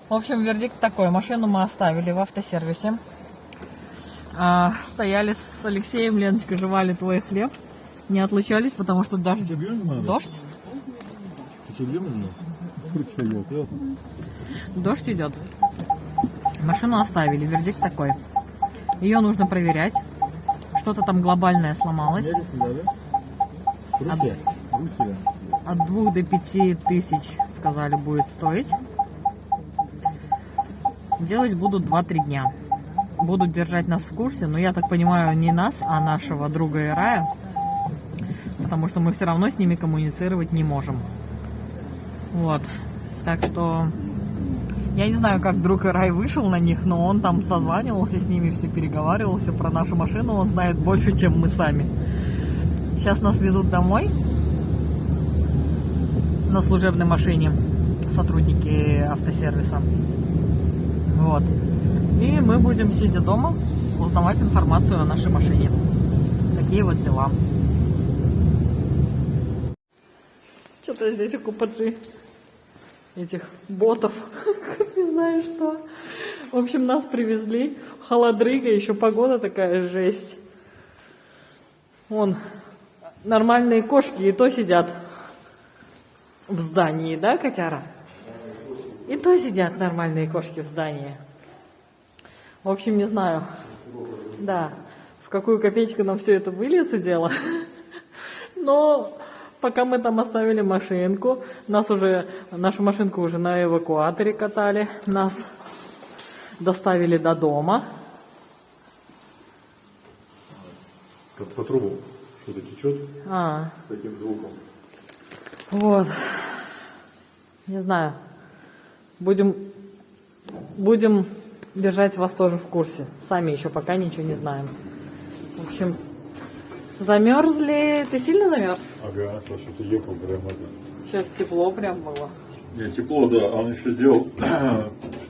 В общем, вердикт такой. Машину мы оставили в автосервисе. Стояли с Алексеем, Леночкой, жевали твой хлеб. Не отлучались, потому что дождь. Дождь? Дождь идет. Машину оставили. Вердикт такой. Ее нужно проверять. Что-то там глобальное сломалось. От 2 до 5 тысяч, сказали, будет стоить. Делать будут 2-3 дня. Будут держать нас в курсе, но я так понимаю, не нас, а нашего друга Ирая. Потому что мы все равно с ними коммуницировать не можем. Вот. Так что я не знаю, как друг Ирай вышел на них, но он там созванивался с ними, все переговаривался про нашу машину. Он знает больше, чем мы сами. Сейчас нас везут домой на служебной машине сотрудники автосервиса. Вот. И мы будем, сидя дома, узнавать информацию о нашей машине. Такие вот дела. Что-то здесь у купаджи этих ботов, не знаю что. В общем, нас привезли. Холодрыга, еще погода такая жесть. Вон, нормальные кошки и то сидят в здании, да, котяра? И то сидят нормальные кошки в здании. В общем, не знаю, да, в какую копеечку нам все это выльется дело. Но пока мы там оставили машинку, нашу машинку уже на эвакуаторе катали, нас доставили до дома. Как по трубу что-то течет с таким звуком. Вот. Не знаю. Будем держать вас тоже в курсе. Сами еще пока ничего не знаем. В общем, замерзли. Ты сильно замерз? Ага, Саша, ты ехал прям это. Сейчас тепло прям было. Не, тепло, да. Он еще сделал,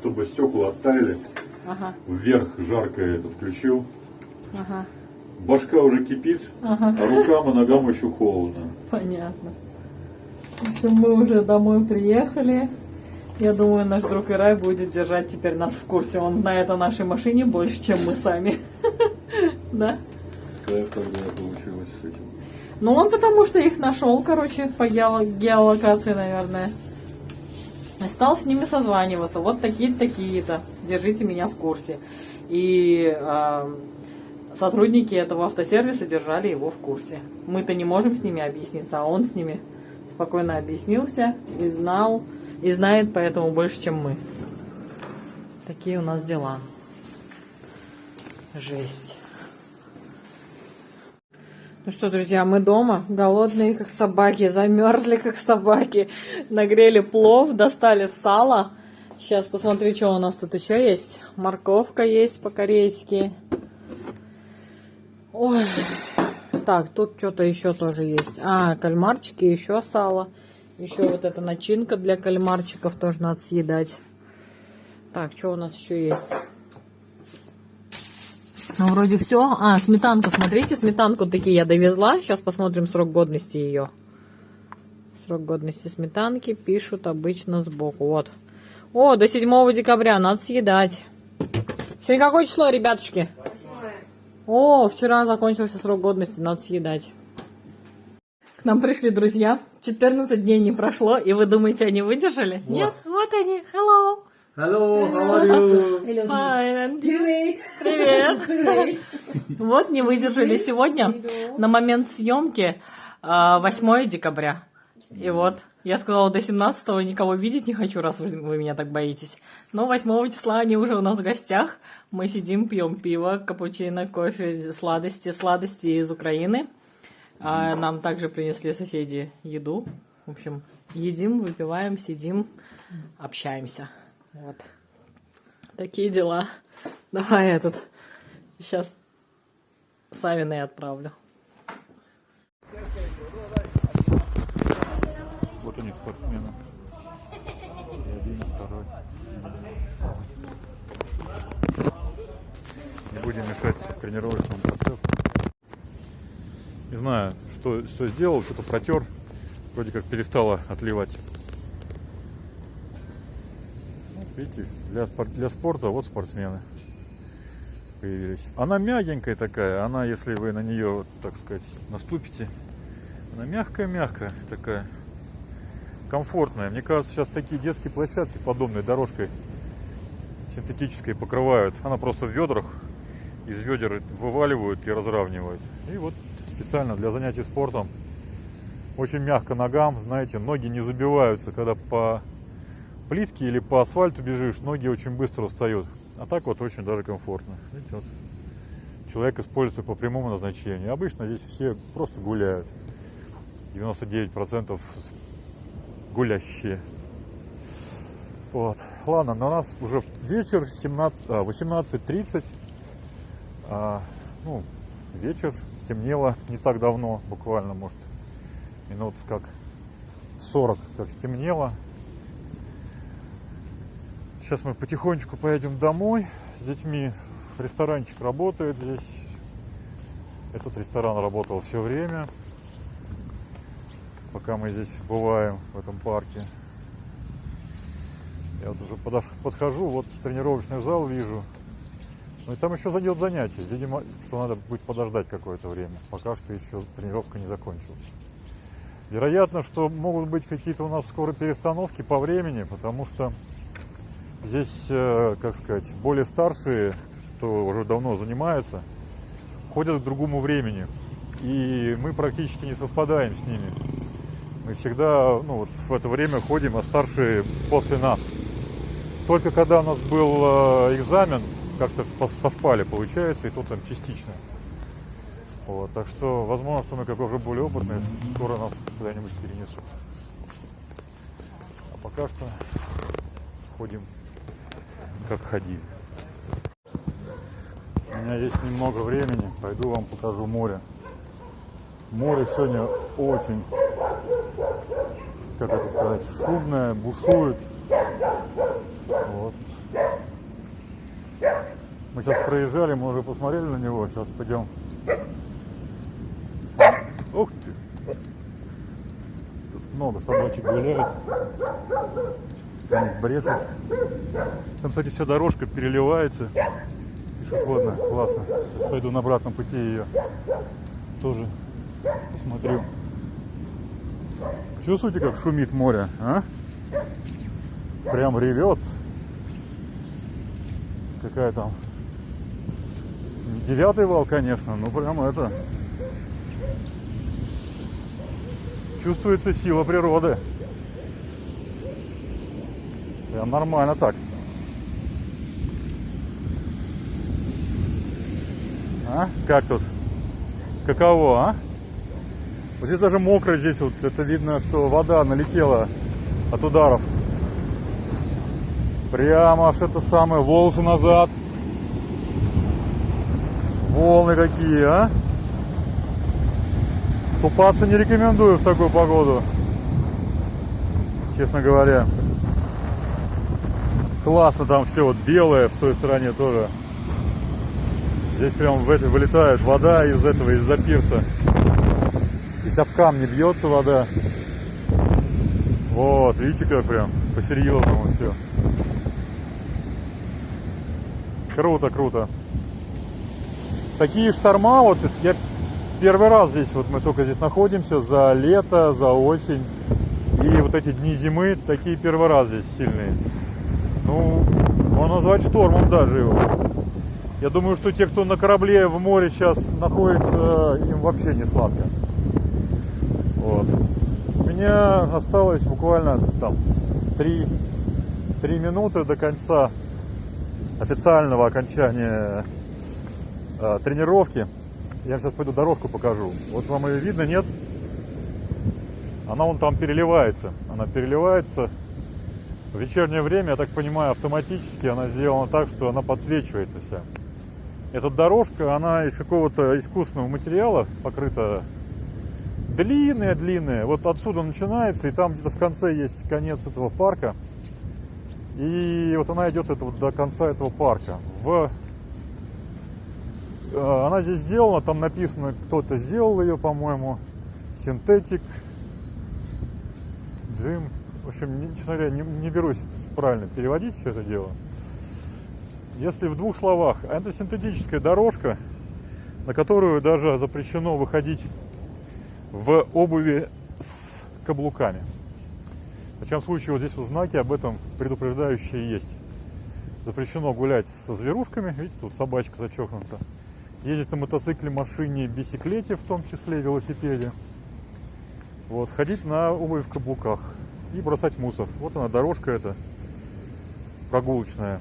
чтобы стекла оттаяли. Ага. Вверх жарко это включил. Ага. Башка уже кипит, а рукам и ногам еще холодно. Понятно. В общем, мы уже домой приехали. Я думаю, наш друг Ирай будет держать теперь нас в курсе. Он знает о нашей машине больше, чем мы сами. Да? Кайф тогда получилось с этим. Ну, он потому что их нашел, короче, по геолокации, наверное. И стал с ними созваниваться. Вот такие-то. Держите меня в курсе. И сотрудники этого автосервиса держали его в курсе. Мы-то не можем с ними объясниться, а он с ними спокойно объяснился и знал, и знает поэтому больше, чем мы. Такие у нас дела. Жесть. Ну что, друзья, мы дома, голодные как собаки, замерзли как собаки, нагрели плов, достали сало. Сейчас посмотрю, что у нас тут еще есть. Морковка есть по-корейски. Ой. Так, тут что-то еще тоже есть. Кальмарчики, еще сало. Еще вот эта начинка для кальмарчиков тоже надо съедать. Так, что у нас еще есть? Ну, вроде все. Сметанка, смотрите, сметанку таки я довезла. Сейчас посмотрим срок годности ее. Срок годности сметанки пишут обычно сбоку. Вот. О, до 7 декабря надо съедать. Сегодня какое число, ребятушки? 8. О, вчера закончился срок годности, надо съедать. К нам пришли друзья. 14 дней не прошло, и вы думаете, они выдержали? Вот. Нет, вот они. Hello. Hello, how are you? Fine. Привет. Привет. Вот не выдержали сегодня. На момент съемки 8 декабря. И вот, я сказала, до 17-го никого видеть не хочу, раз вы меня так боитесь. Но 8 числа они уже у нас в гостях. Мы сидим, пьем пиво, капучино, кофе, сладости из Украины. Нам также принесли соседи еду. В общем, едим, выпиваем, сидим, общаемся. Вот. Такие дела. Давай сейчас Савиной отправлю. Вот они, спортсмены. И один, и второй. Не будем мешать тренировочному процессу. Не знаю, что сделал, что-то протер. Вроде как перестало отливать. Видите, для спорта вот спортсмены появились. Она мягенькая такая, она, если вы на нее, так сказать, наступите, она мягкая-мягкая такая, комфортная. Мне кажется, сейчас такие детские площадки подобной дорожкой синтетической покрывают. Она просто в ведрах, из ведер вываливают и разравнивают. И вот специально для занятий спортом. Очень мягко ногам, знаете, ноги не забиваются, когда по плитке или по асфальту бежишь, ноги очень быстро устают. А так вот очень даже комфортно. Видите, вот человек использует по прямому назначению. Обычно здесь все просто гуляют. 99% гулящие. Вот. Ладно, но у нас уже вечер, 18:30. Ну, вечер, стемнело не так давно, буквально, может, минут как 40, как стемнело. Сейчас мы потихонечку поедем домой с детьми. Ресторанчик работает здесь. Этот ресторан работал все время, пока мы здесь бываем, в этом парке. Я вот уже подхожу, вот тренировочный зал вижу. Ну и там еще идет занятие. Видимо, что надо будет подождать какое-то время. Пока что еще тренировка не закончилась. Вероятно, что могут быть какие-то у нас скоро перестановки по времени, потому что здесь, как сказать, более старшие, кто уже давно занимается, ходят к другому времени. И мы практически не совпадаем с ними. Мы всегда, ну, вот в это время ходим, а старшие после нас. Только когда у нас был экзамен, как-то совпали, получается, и то там частично. Вот, так что, возможно, что мы, как уже более опытные, скоро нас куда-нибудь перенесут. А пока что ходим, как ходили. У меня есть немного времени, пойду вам покажу море. Море сегодня очень, как это сказать, шумное, бушует. Вот. Мы сейчас проезжали, мы уже посмотрели на него, сейчас пойдем. Ух ты! Тут много собачек гуляют. Они брешут. Там, кстати, вся дорожка переливается. Пешеходная, классно. Сейчас пойду на обратном пути ее тоже посмотрю. Чувствуете, как шумит море, а? Прям ревет. Какая там? Не 9-й вал, конечно, но прям это. Чувствуется сила природы. Прям нормально так. А? Как тут? Каково, а? Вот здесь даже мокро, здесь вот это видно, что вода налетела от ударов. Прямо аж это самое, волосы назад. Волны какие, а? Купаться не рекомендую в такую погоду, честно говоря. Классно там все, вот белое, в той стороне тоже. Здесь прям вылетает вода из-за пирса. Здесь об камни бьется вода. Вот, видите, как прям по-серьезному все. Круто, круто. Такие шторма, вот я первый раз здесь, вот мы только здесь находимся, за лето, за осень. И вот эти дни зимы, такие первый раз здесь сильные. Ну, можно назвать штормом даже его. Я думаю, что те, кто на корабле в море сейчас находится, им вообще не сладко. Вот. У меня осталось буквально там 3 минуты до конца официального окончания тренировки. Я вам сейчас пойду дорожку покажу. Вот вам ее видно, нет? Она вон там переливается. Она переливается. В вечернее время, я так понимаю, автоматически она сделана так, что она подсвечивается вся. Эта дорожка, она из какого-то искусственного материала покрыта. Длинная. Вот отсюда начинается, и там где-то в конце есть конец этого парка. И вот она идет до конца этого парка. Она здесь сделана, там написано, кто-то сделал ее, по-моему. Synthetic Gym. В общем, честно говоря, не берусь правильно переводить все это дело. Если в двух словах, это синтетическая дорожка, на которую даже запрещено выходить в обуви с каблуками. В всяком случае, вот здесь вот знаки об этом предупреждающие есть. Запрещено гулять со зверушками, видите, тут собачка зачокнута. Ездить на мотоцикле, машине, бисиклете, в том числе велосипеде. Вот, ходить на обуви в каблуках и бросать мусор. Вот она, дорожка эта прогулочная.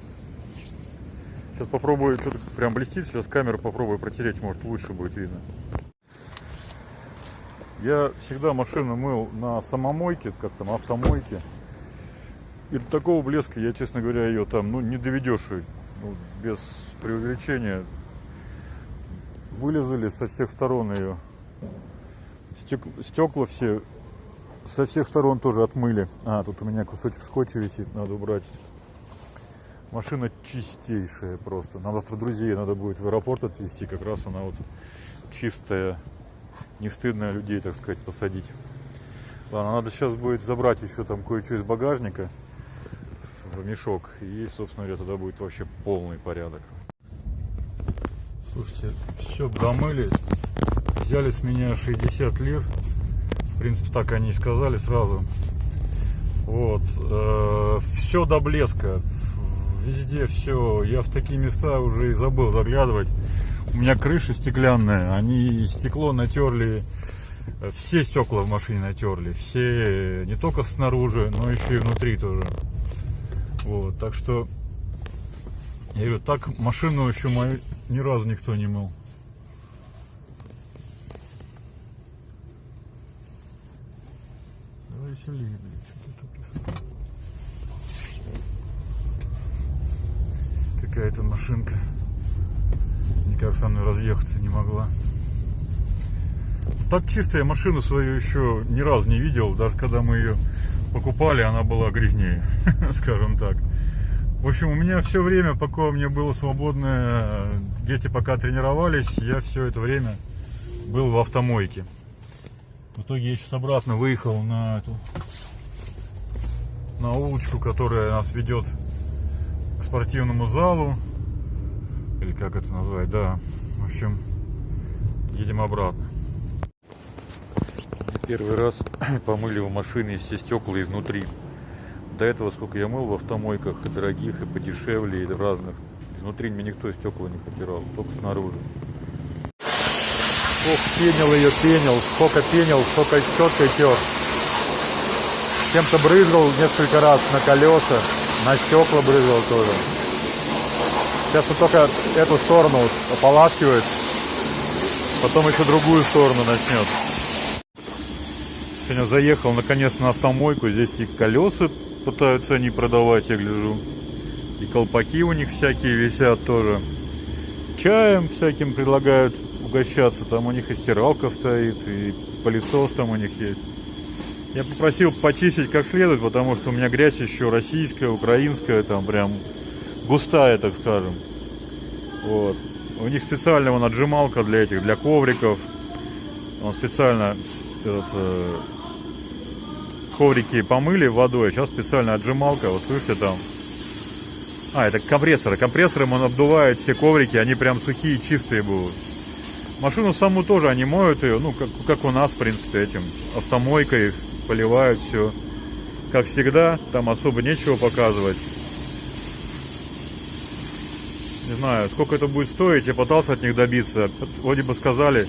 Сейчас попробую, что-то прям блестит, сейчас камеру попробую протереть, может лучше будет видно. Я всегда машину мыл на самомойке, как там, автомойке. И до такого блеска я, честно говоря, ее там, ну, не доведешь, ну, без преувеличения. Вылезали со всех сторон ее. Стекла все со всех сторон тоже отмыли. А, тут у меня кусочек скотча висит, надо убрать. Машина чистейшая просто. Нам завтра друзей надо будет в аэропорт отвезти. Как раз она вот чистая. Не стыдно людей, так сказать, посадить. Ладно, надо сейчас будет забрать еще там кое-что из багажника в мешок. И, собственно говоря, тогда будет вообще полный порядок. Слушайте, все домыли. Взяли с меня 60 лир. В принципе, так они и сказали сразу. Вот. Все до блеска. Везде все. Я в такие места уже и забыл заглядывать. У меня крыша стеклянная. Они стекло натерли. Все стекла в машине натерли. Все. Не только снаружи, но еще и внутри тоже. Вот. Так что, я говорю, так машину еще мою ни разу никто не мыл. Веселее, блядь. Какая-то машинка никак со мной разъехаться не могла. Так чисто я машину свою еще ни разу не видел. Даже когда мы ее покупали, она была грязнее, скажем так. В общем, у меня все время, пока у меня было свободное, дети пока тренировались, я все это время был в автомойке. В итоге я сейчас обратно выехал на улочку, которая нас ведет к спортивному залу. Или как это назвать, да. В общем, едем обратно. Первый раз помыли в машине все стекла изнутри. До этого сколько я мыл в автомойках, и дорогих, и подешевле, и разных. Изнутри мне никто стекла не потирал, только снаружи. Ох, пенил ее, сколько щеткой тер. Чем-то брызгал несколько раз на колеса, на стекла брызгал тоже. Сейчас вот только эту сторону ополаскивает, потом еще другую сторону начнет. Сегодня заехал наконец на автомойку, здесь и колеса пытаются они продавать, я гляжу. И колпаки у них всякие висят тоже. Чаем всяким предлагают угощаться. Там у них и стиралка стоит, и пылесос там у них есть. Я попросил почистить как следует, потому что у меня грязь еще российская, украинская, там прям густая, так скажем. Вот. У них специально вон отжималка для этих, для ковриков. Он специально коврики помыли водой, сейчас специально отжималка, вот слышите там. А, это компрессоры. Компрессором он обдувает все коврики, они прям сухие, чистые будут. Машину саму тоже они моют ее, ну, как у нас, в принципе, этим автомойкой поливают все. Как всегда, там особо нечего показывать. Не знаю, сколько это будет стоить, я пытался от них добиться. Вроде бы сказали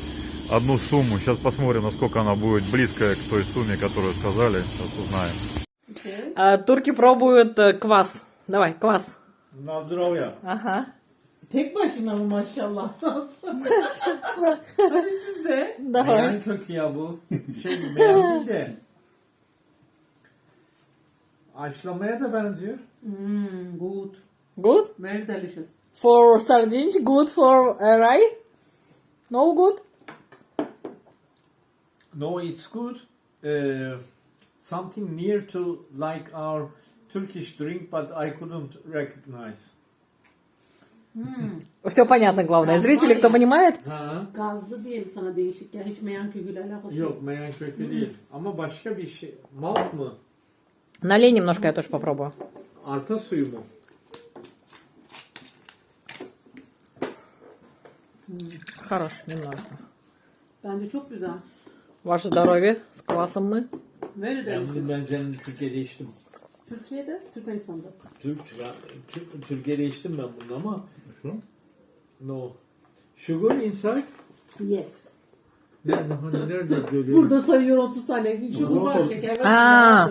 одну сумму. Сейчас посмотрим, насколько она будет близкая к той сумме, которую сказали. Сейчас узнаем. Турки пробуют квас. Давай, квас. На здоровье. Ага. Tek başına mı maşallah? Hadi siz de. Давай. Meyan kök ya bu. Meyan değil de. Haşlamaya da benziyor. Good. Good? Very delicious. For sardines, good for rye? No good? No, it's good. Something near to like our Turkish drink, but I couldn't recognize. Все понятно, главное. Зрители, кто понимает? Ha? Gazlı değil sana değişik ya. Hiç meyan köküyle alakası yok. Yok, meyan kökü değil. Ama başka bir şey. Malt mı? Налей немножко, я тоже попробую. arpa suyu mu? Хорош, немножко. Bence çok güzel. Ваше здоровье, с квасом мы. Very Ben bunu delicious. ben senin Türkiye'de içtim. Türkiye'de, Türkmenistan'da. Türkiye'de içtim ben bunu ama no. Sugar inside? Yes. Nerede? Hani nerede görüyorum? Burada sayıyor 30 tane. Şukur var, şeker var. А,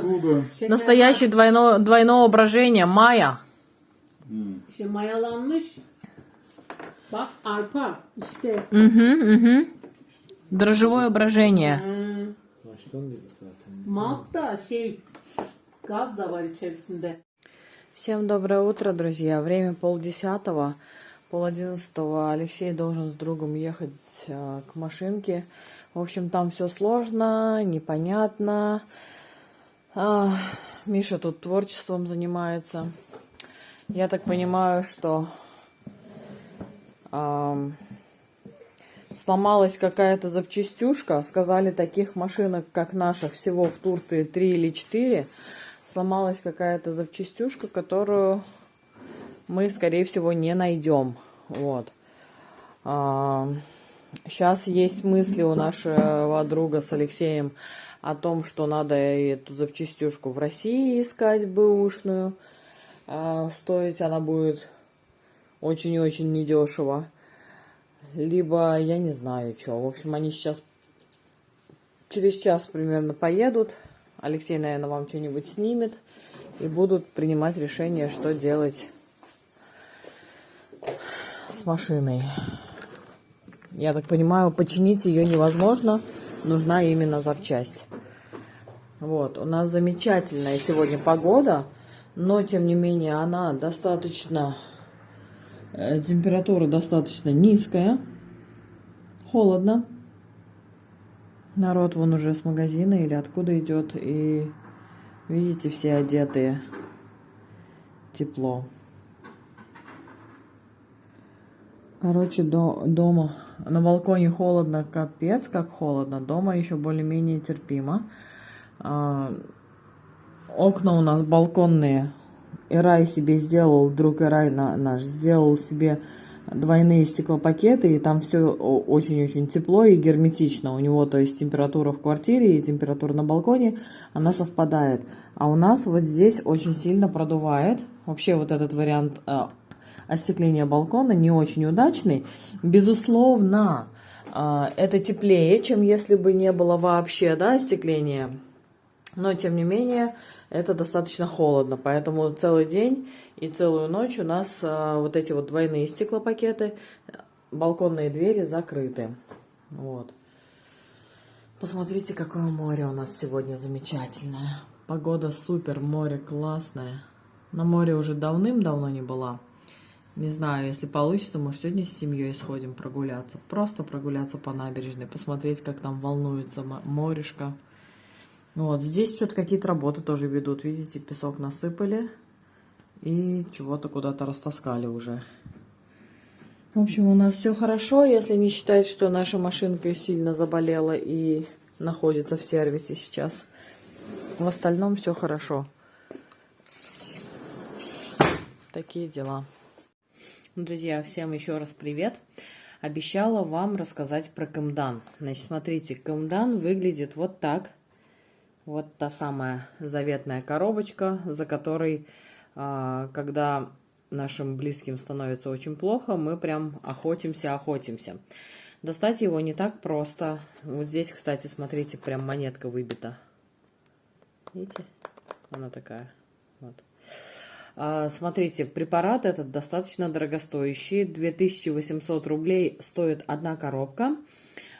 Şeker настоящий двойного брожения, майя. var. İşte mayalanmış. Bak arpa işte. Дрожжевое брожение. Baştan dedi zaten. Malt da gaz da var içerisinde. Всем доброе утро, друзья. Время 10:30. 10:11 Алексей должен с другом ехать к машинке. В общем, там все сложно, непонятно. Миша тут творчеством занимается. Я так понимаю, что сломалась какая-то запчастюшка. Сказали, таких машинок, как наша, всего в Турции 3 или 4. Сломалась какая-то запчастюшка, которую мы, скорее всего, не найдем. Вот. Сейчас есть мысли у нашего друга с Алексеем о том, что надо эту запчастюшку в России искать, бэушную. Стоить она будет очень-очень недешево. Либо, я не знаю, что. В общем, они сейчас через час примерно поедут. Алексей, наверное, вам что-нибудь снимет. И будут принимать решение, что делать с машиной. Я так понимаю, починить ее невозможно. Нужна именно запчасть. Вот. У нас замечательная сегодня погода. Но, тем не менее, она достаточно... Температура достаточно низкая. Холодно. Народ вон уже с магазина или откуда идет. И видите, все одетые. Тепло. Короче, дома на балконе холодно, капец, как холодно. Дома еще более-менее терпимо. Окна у нас балконные. Ирай себе сделал, друг Ирай наш, сделал себе двойные стеклопакеты, и там все очень-очень тепло и герметично. У него, то есть, температура в квартире и температура на балконе, она совпадает. А у нас вот здесь очень сильно продувает. Вообще вот этот вариант остекления балкона не очень удачный. Безусловно, это теплее, чем если бы не было вообще, да, остекления. Но, тем не менее, это достаточно холодно. Поэтому целый день и целую ночь у нас вот эти вот двойные стеклопакеты, балконные двери закрыты. Вот. Посмотрите, какое море у нас сегодня замечательное. Погода супер, море классное. На море уже давным-давно не была. Не знаю, если получится, может, сегодня с семьей сходим прогуляться. Просто прогуляться по набережной, посмотреть, как там волнуется морешко. Вот, здесь что-то какие-то работы тоже ведут. Видите, песок насыпали и чего-то куда-то растаскали уже. В общем, у нас все хорошо, если не считать, что наша машинка сильно заболела и находится в сервисе сейчас. В остальном все хорошо. Такие дела. Друзья, всем еще раз привет. Обещала вам рассказать про Кэмдан. Значит, смотрите, Кэмдан выглядит вот так. Вот та самая заветная коробочка, за которой, когда нашим близким становится очень плохо, мы прям охотимся. Достать его не так просто. Вот здесь, кстати, смотрите, прям монетка выбита. Видите? Она такая. Вот. Смотрите, препарат этот достаточно дорогостоящий. 2800 рублей стоит одна коробка.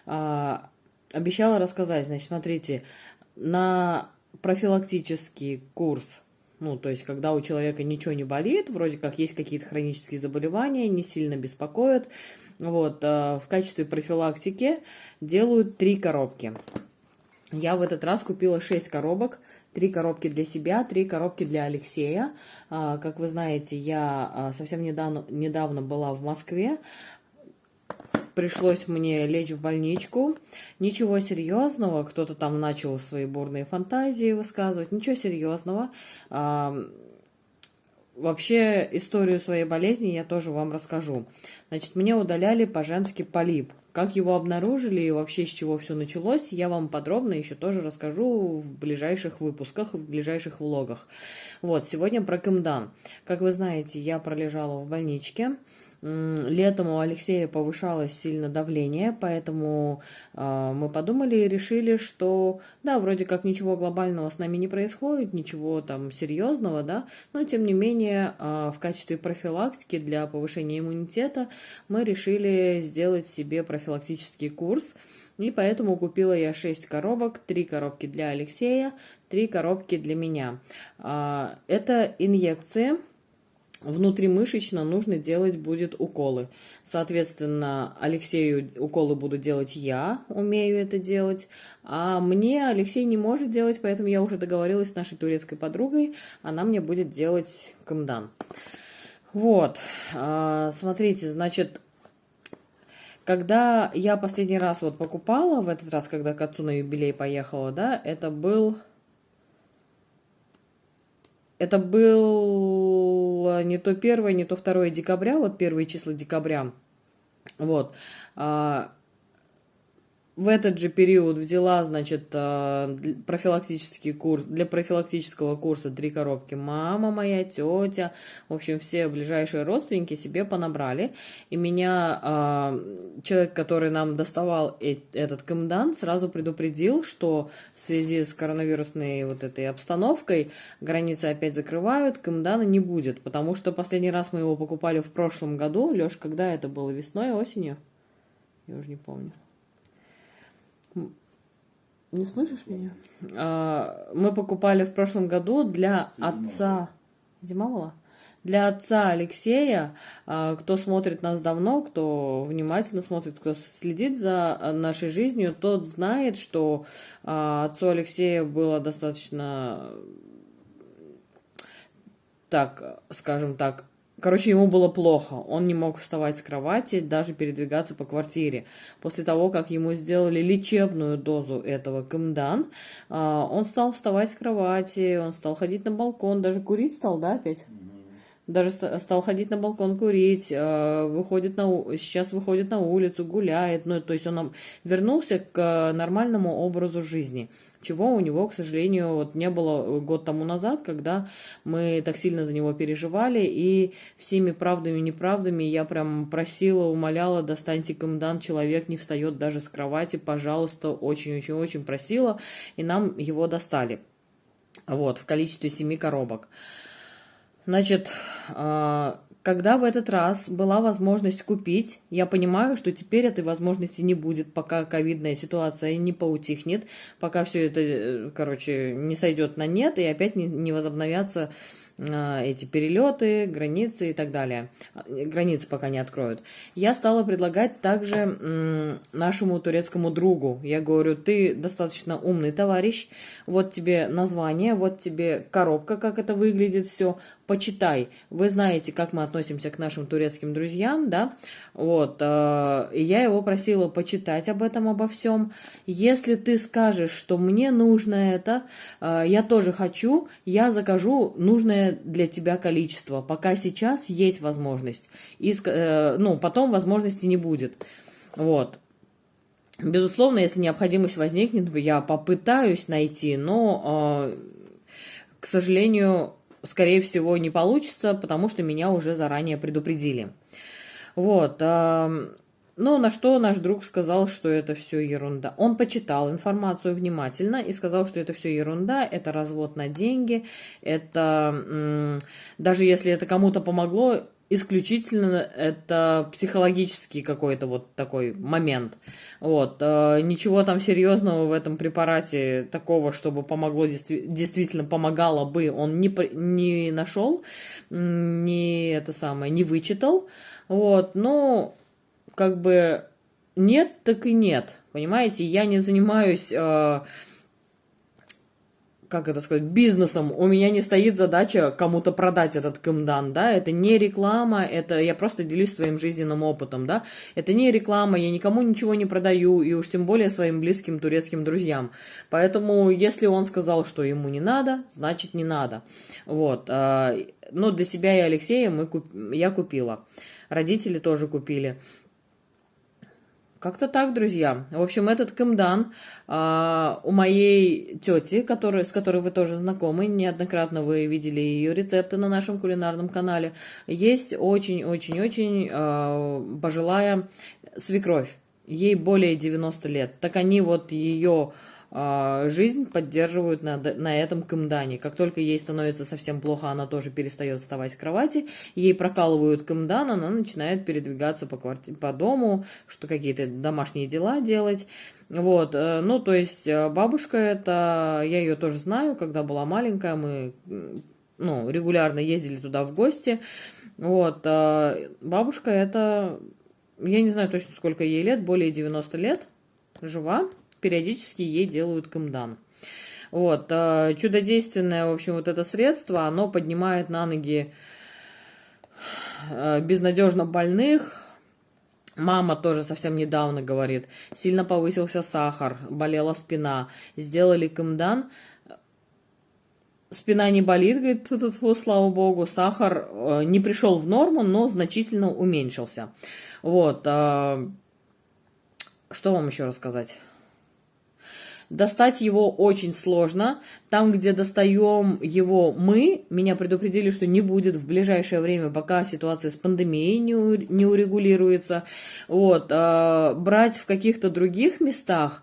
Обещала рассказать, значит, смотрите, на профилактический курс, ну, то есть, когда у человека ничего не болит, вроде как есть какие-то хронические заболевания, не сильно беспокоят, вот, в качестве профилактики делают 3 коробки. Я в этот раз купила 6 коробок, 3 коробки для себя, 3 коробки для Алексея. Как вы знаете, я совсем недавно была в Москве. Пришлось мне лечь в больничку. Ничего серьезного. Кто-то там начал свои бурные фантазии высказывать. Ничего серьезного. вообще историю своей болезни я тоже вам расскажу. Значит, мне удаляли по-женски полип. Как его обнаружили и вообще с чего все началось, я вам подробно еще тоже расскажу в ближайших выпусках, в ближайших влогах. Вот, сегодня про Кымдан. Как вы знаете, я пролежала в больничке. Летом у Алексея повышалось сильно давление, поэтому мы подумали и решили, что да, вроде как ничего глобального с нами не происходит, ничего там серьезного, да, но тем не менее в качестве профилактики для повышения иммунитета мы решили сделать себе профилактический курс. И поэтому купила я 6 коробок, 3 коробки для Алексея, 3 коробки для меня. Это инъекции. Внутримышечно нужно делать будет уколы. Соответственно, Алексею уколы буду делать я, умею это делать. А мне Алексей не может делать, поэтому я уже договорилась с нашей турецкой подругой. Она мне будет делать Кымдан. Вот, смотрите, значит, когда я последний раз вот покупала, в этот раз, когда к отцу на юбилей поехала, да, это был не то 1, не то 2 декабря, вот первые числа декабря. Вот. В этот же период взяла, значит, профилактический курс, для профилактического курса 3 коробки. Мама моя, тетя, в общем, все ближайшие родственники себе понабрали. И меня человек, который нам доставал этот Кымдан, сразу предупредил, что в связи с коронавирусной вот этой обстановкой границы опять закрывают, Кымдана не будет. Потому что последний раз мы его покупали в прошлом году. Леш, когда это было? Весной, осенью? Я уже не помню. Не слышишь меня? Мы покупали в прошлом году для отца... Зимовала? Для отца Алексея, кто смотрит нас давно, кто внимательно смотрит, кто следит за нашей жизнью, тот знает, что отцу Алексея было достаточно, так, скажем так, короче, ему было плохо, он не мог вставать с кровати, даже передвигаться по квартире. После того, как ему сделали лечебную дозу этого Кымдан, он стал вставать с кровати, он стал ходить на балкон, даже курить стал, да, опять? Даже стал ходить на балкон курить, сейчас выходит на улицу, гуляет, ну, то есть он вернулся к нормальному образу жизни, чего у него, к сожалению, вот не было год тому назад, когда мы так сильно за него переживали, и всеми правдами и неправдами я прям просила, умоляла, достаньте Кымдан, человек не встает даже с кровати, пожалуйста, очень-очень-очень просила, и нам его достали, вот, в количестве 7 коробок. Значит, когда в этот раз была возможность купить, я понимаю, что теперь этой возможности не будет, пока ковидная ситуация не поутихнет, пока все это, короче, не сойдет на нет и опять не возобновятся эти перелеты, границы и так далее. Границы пока не откроют. Я стала предлагать также нашему турецкому другу. Я говорю, ты достаточно умный товарищ, вот тебе название, вот тебе коробка, как это выглядит все. Почитай. Вы знаете, как мы относимся к нашим турецким друзьям, да? Вот. И я его просила почитать об этом, обо всем. Если ты скажешь, что мне нужно это, я тоже хочу, я закажу нужное для тебя количество. Пока сейчас есть возможность. И, потом возможности не будет. Вот. Безусловно, если необходимость возникнет, я попытаюсь найти, но, к сожалению, скорее всего, не получится, потому что меня уже заранее предупредили. Вот. Но на что наш друг сказал, что это все ерунда. Он почитал информацию внимательно и сказал, что это все ерунда, это развод на деньги, это даже если это кому-то помогло, исключительно это психологический какой-то вот такой момент. Вот. Ничего там серьезного в этом препарате такого, чтобы помогло, действительно помогало бы, он не нашел, не вычитал. Вот. Но как бы нет, так и нет. Понимаете, я не занимаюсь как это сказать, бизнесом. У меня не стоит задача кому-то продать этот кымдан, да, это не реклама, это я просто делюсь своим жизненным опытом, да, это не реклама, я никому ничего не продаю, и уж тем более своим близким турецким друзьям. Поэтому, если он сказал, что ему не надо, значит не надо. Вот, но для себя и Алексея я купила, родители тоже купили. Как-то так, друзья. В общем, этот кымдан у моей тети, с которой вы тоже знакомы, неоднократно вы видели ее рецепты на нашем кулинарном канале, есть очень-очень-очень пожилая свекровь. Ей более 90 лет. Так они вот ее жизнь поддерживают на этом кымдане. Как только ей становится совсем плохо, она тоже перестает вставать с кровати, ей прокалывают кымдан, она начинает передвигаться по дому, что какие-то домашние дела делать. Вот, ну, то есть бабушка это, я ее тоже знаю, когда была маленькая, мы, ну, регулярно ездили туда в гости. Вот, бабушка это, я не знаю точно сколько ей лет, более 90 лет, жива. Периодически ей делают кымдан. Вот, чудодейственное, в общем, вот это средство, оно поднимает на ноги безнадежно больных. Мама тоже совсем недавно говорит, сильно повысился сахар, болела спина, сделали кымдан, спина не болит, говорит, слава богу, сахар не пришел в норму, но значительно уменьшился. Вот, что вам еще рассказать? Достать его очень сложно. Там, где достаем его мы, меня предупредили, что не будет в ближайшее время, пока ситуация с пандемией не урегулируется. Вот. Брать в каких-то других местах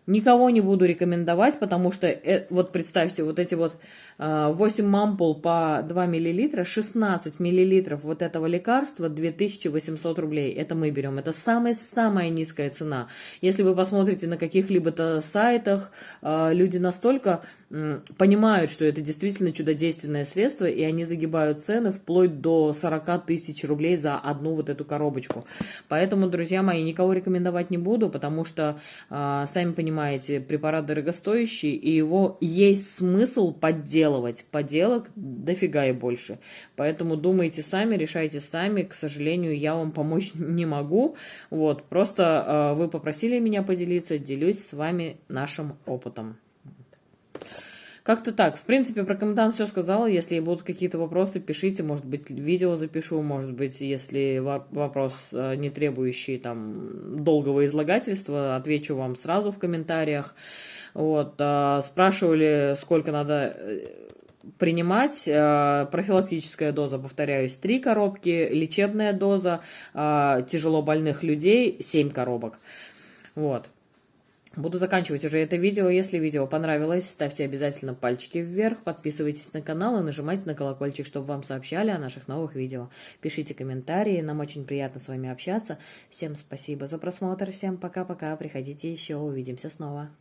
никого не буду рекомендовать, потому что, вот представьте, вот эти вот 8 ампул по 2 мл, 16 мл вот этого лекарства 2800 рублей. Это мы берем. Это самая низкая цена. Если вы посмотрите на каких-либо сайтах, люди настолько понимают, что это действительно чудодейственное средство, и они загибают цены вплоть до 40 тысяч рублей за одну вот эту коробочку. Поэтому, друзья мои, никого рекомендовать не буду, потому что, сами понимаете, препарат дорогостоящий, и его есть смысл подделывать. Подделок дофига и больше. Поэтому думайте сами, решайте сами. К сожалению, я вам помочь не могу. Вот, просто вы попросили меня поделиться, делюсь с вами нашим опытом. Как-то так. В принципе, про кымдан все сказала. Если будут какие-то вопросы, пишите. Может быть, видео запишу. Может быть, если вопрос не требующий там долгого излагательства, отвечу вам сразу в комментариях. Вот. Спрашивали, сколько надо принимать. Профилактическая доза, повторяюсь, 3 коробки. Лечебная доза тяжело больных людей 7 коробок. Вот. Буду заканчивать уже это видео. Если видео понравилось, ставьте обязательно пальчики вверх, подписывайтесь на канал и нажимайте на колокольчик, чтобы вам сообщали о наших новых видео. Пишите комментарии, нам очень приятно с вами общаться. Всем спасибо за просмотр, всем пока-пока, приходите еще, увидимся снова.